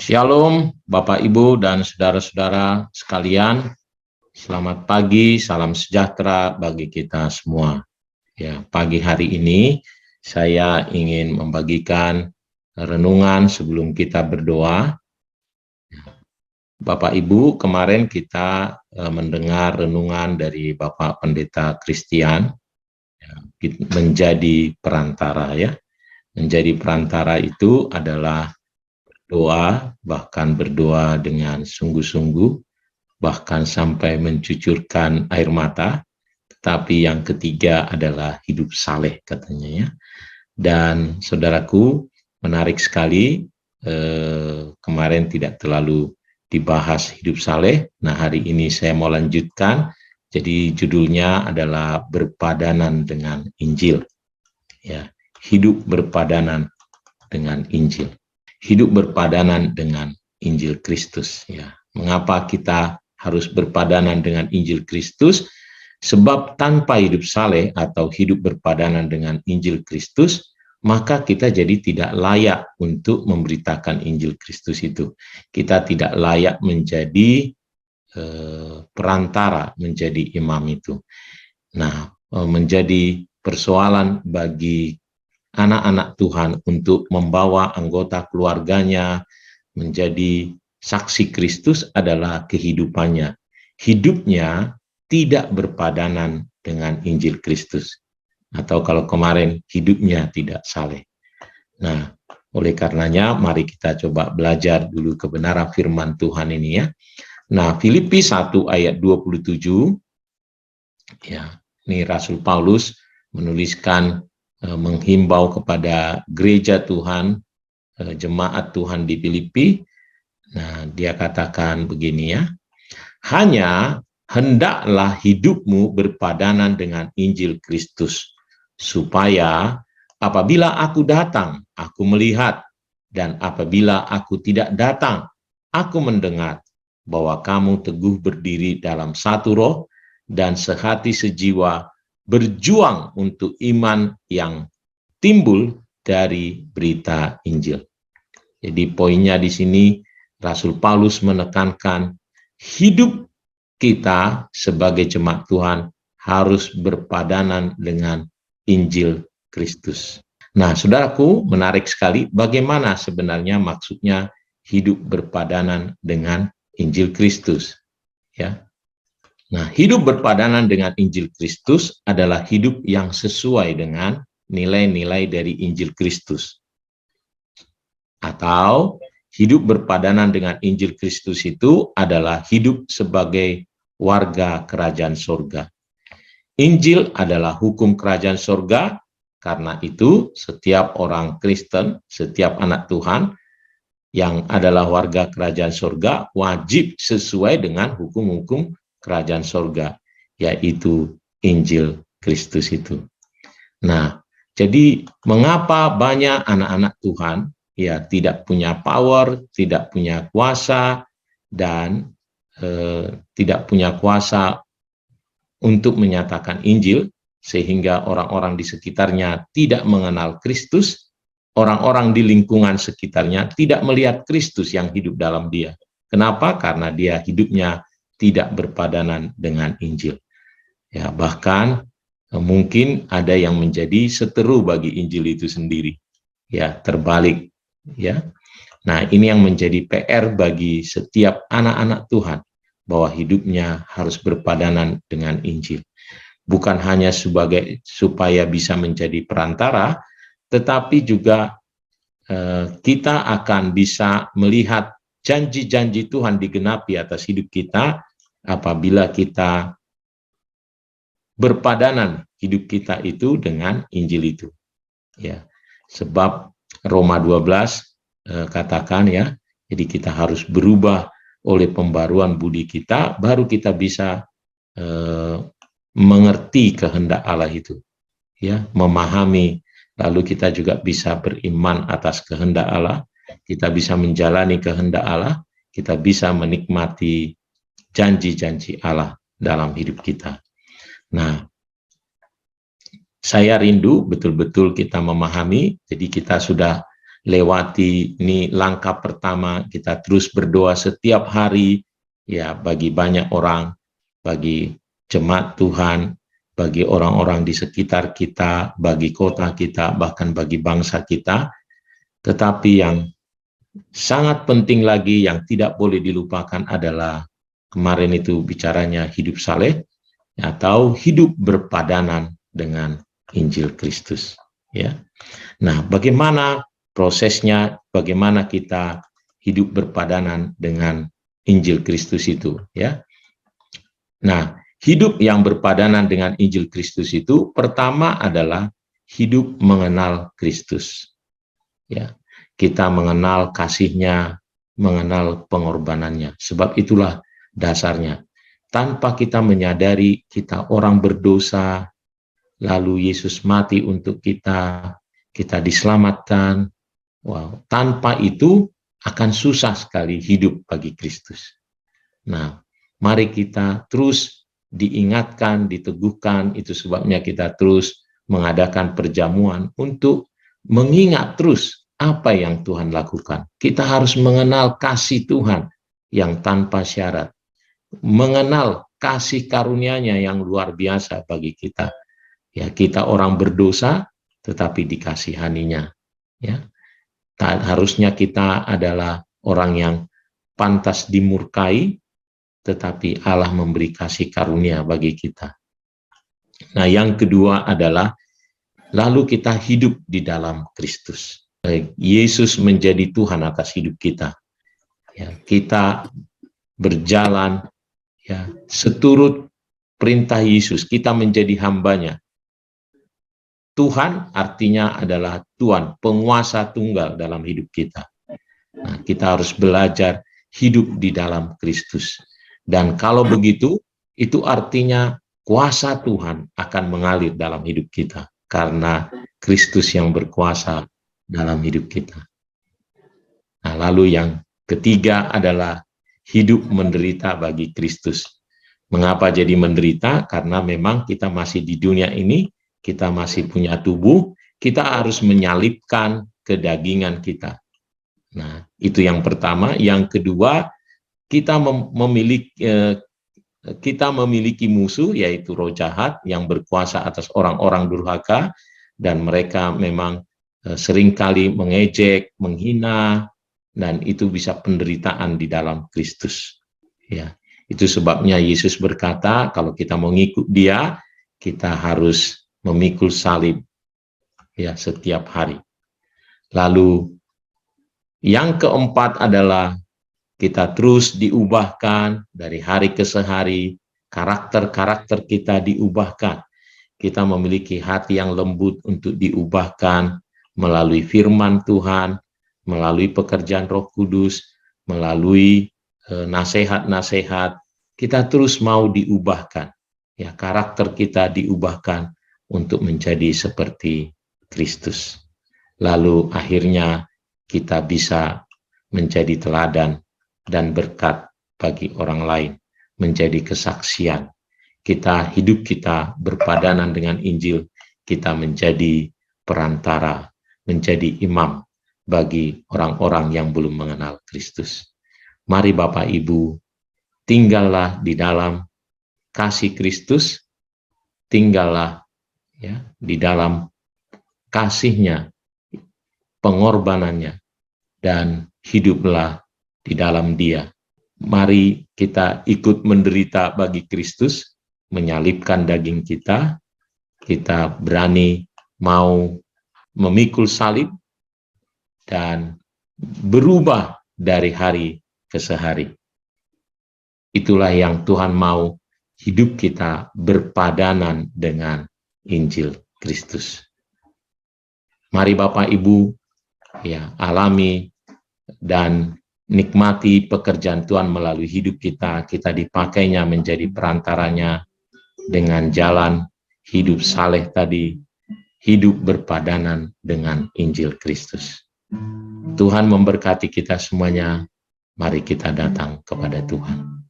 Shalom Bapak Ibu dan saudara-saudara sekalian. Selamat pagi, salam sejahtera bagi kita semua. Ya, pagi hari ini saya ingin membagikan renungan sebelum kita berdoa. Bapak Ibu, kemarin kita mendengar renungan dari Bapak Pendeta Christian, menjadi perantara ya. Menjadi perantara itu adalah doa, bahkan berdoa dengan sungguh-sungguh, bahkan sampai mencucurkan air mata. Tetapi yang ketiga adalah hidup saleh katanya ya. Dan saudaraku, menarik sekali, kemarin tidak terlalu dibahas hidup saleh. Nah, hari ini saya mau lanjutkan. Jadi judulnya adalah berpadanan dengan Injil. Ya, hidup berpadanan dengan Injil. Hidup berpadanan dengan Injil Kristus ya. Mengapa kita harus berpadanan dengan Injil Kristus? Sebab tanpa hidup saleh atau hidup berpadanan dengan Injil Kristus, maka kita jadi tidak layak untuk memberitakan Injil Kristus itu. Kita tidak layak menjadi perantara, menjadi imam itu. Nah, menjadi persoalan bagi anak-anak Tuhan untuk membawa anggota keluarganya menjadi saksi Kristus adalah kehidupannya. Hidupnya tidak berpadanan dengan Injil Kristus. Atau kalau kemarin hidupnya tidak saleh. Nah, oleh karenanya mari kita coba belajar dulu kebenaran firman Tuhan ini ya. Nah, Filipi 1 ayat 27, ya, ini Rasul Paulus menuliskan, menghimbau kepada gereja Tuhan, jemaat Tuhan di Filipi. Nah, dia katakan begini ya, hanya hendaklah hidupmu berpadanan dengan Injil Kristus, supaya apabila aku datang, aku melihat, dan apabila aku tidak datang, aku mendengar bahwa kamu teguh berdiri dalam satu roh dan sehati sejiwa berjuang untuk iman yang timbul dari berita Injil. Jadi poinnya di sini Rasul Paulus menekankan hidup kita sebagai jemaat Tuhan harus berpadanan dengan Injil Kristus. Nah, saudaraku, menarik sekali bagaimana sebenarnya maksudnya hidup berpadanan dengan Injil Kristus. Ya. Nah, hidup berpadanan dengan Injil Kristus adalah hidup yang sesuai dengan nilai-nilai dari Injil Kristus. Atau hidup berpadanan dengan Injil Kristus itu adalah hidup sebagai warga kerajaan sorga. Injil adalah hukum kerajaan sorga, karena itu setiap orang Kristen, setiap anak Tuhan yang adalah warga kerajaan sorga wajib sesuai dengan hukum-hukum kerajaan sorga, yaitu Injil Kristus itu. Nah, jadi mengapa banyak anak-anak Tuhan ya tidak punya power, tidak punya kuasa, dan tidak punya kuasa untuk menyatakan Injil, sehingga orang-orang di sekitarnya tidak mengenal Kristus, orang-orang di lingkungan sekitarnya tidak melihat Kristus yang hidup dalam dia. Kenapa? Karena dia hidupnya tidak berpadanan dengan Injil. Ya, bahkan mungkin ada yang menjadi seteru bagi Injil itu sendiri. Ya, terbalik. Ya. Nah, ini yang menjadi PR bagi setiap anak-anak Tuhan, bahwa hidupnya harus berpadanan dengan Injil. Bukan hanya supaya bisa menjadi perantara, tetapi juga kita akan bisa melihat janji-janji Tuhan digenapi atas hidup kita apabila kita berpadanan hidup kita itu dengan Injil itu. Ya, sebab Roma 12 katakan ya, jadi kita harus berubah oleh pembaruan budi kita, baru kita bisa mengerti kehendak Allah itu. Ya, memahami, lalu kita juga bisa beriman atas kehendak Allah, kita bisa menjalani kehendak Allah, kita bisa menikmati janji-janji Allah dalam hidup kita. Nah, saya rindu betul-betul kita memahami, jadi kita sudah lewati. Ini langkah pertama, kita terus berdoa setiap hari ya, bagi banyak orang, bagi jemaat Tuhan, bagi orang-orang di sekitar kita, bagi kota kita, bahkan bagi bangsa kita. Tetapi yang sangat penting lagi yang tidak boleh dilupakan adalah kemarin itu bicaranya hidup saleh atau hidup berpadanan dengan Injil Kristus ya. Nah, bagaimana prosesnya, bagaimana kita hidup berpadanan dengan Injil Kristus itu ya. Nah, hidup yang berpadanan dengan Injil Kristus itu pertama adalah hidup mengenal Kristus. Ya, kita mengenal kasih-Nya, mengenal pengorbanannya. Sebab itulah dasarnya. Tanpa kita menyadari kita orang berdosa, lalu Yesus mati untuk kita, kita diselamatkan. Wow, tanpa itu akan susah sekali hidup bagi Kristus. Nah, mari kita terus diingatkan, diteguhkan, itu sebabnya kita terus mengadakan perjamuan untuk mengingat terus apa yang Tuhan lakukan. Kita harus mengenal kasih Tuhan yang tanpa syarat, mengenal kasih karunia-Nya yang luar biasa bagi kita. Ya, kita orang berdosa, tetapi dikasihaninya. Ya, harusnya kita adalah orang yang pantas dimurkai, tetapi Allah memberi kasih karunia bagi kita. Nah, yang kedua adalah lalu kita hidup di dalam Kristus. Yesus menjadi Tuhan atas hidup kita. Ya, kita berjalan ya seturut perintah Yesus, kita menjadi hambanya. Tuhan artinya adalah Tuhan, penguasa tunggal dalam hidup kita. Nah, kita harus belajar hidup di dalam Kristus. Dan kalau begitu, itu artinya kuasa Tuhan akan mengalir dalam hidup kita. Karena Kristus yang berkuasa dalam hidup kita. Nah, lalu yang ketiga adalah hidup menderita bagi Kristus. Mengapa jadi menderita? Karena memang kita masih di dunia ini, kita masih punya tubuh, kita harus menyalibkan kedagingan kita. Nah, itu yang pertama. Yang kedua, kita memiliki musuh, yaitu roh jahat yang berkuasa atas orang-orang durhaka, dan mereka memang seringkali mengejek, menghina, dan itu bisa penderitaan di dalam Kristus. Ya, itu sebabnya Yesus berkata, kalau kita mau ngikut Dia, kita harus memikul salib ya setiap hari. Lalu yang keempat adalah kita terus diubahkan dari hari ke hari, karakter-karakter kita diubahkan. Kita memiliki hati yang lembut untuk diubahkan melalui firman Tuhan, melalui pekerjaan Roh Kudus, melalui nasihat-nasihat. Kita terus mau diubahkan. Ya, karakter kita diubahkan untuk menjadi seperti Kristus. Lalu akhirnya kita bisa menjadi teladan dan berkat bagi orang lain, menjadi kesaksian. Hidup kita berpadanan dengan Injil, kita menjadi perantara, menjadi imam bagi orang-orang yang belum mengenal Kristus. Mari Bapak Ibu, tinggallah di dalam kasih Kristus, tinggallah ya di dalam kasih-Nya, pengorbanannya, dan hiduplah di dalam Dia. Mari kita ikut menderita bagi Kristus, menyalibkan daging kita, kita berani mau memikul salib, dan berubah dari hari ke hari. Itulah yang Tuhan mau, hidup kita berpadanan dengan Injil Kristus. Mari Bapak Ibu, ya, alami dan nikmati pekerjaan Tuhan melalui hidup kita. Kita dipakainya menjadi perantaranya dengan jalan hidup saleh tadi, hidup berpadanan dengan Injil Kristus. Tuhan memberkati kita semuanya. Mari kita datang kepada Tuhan.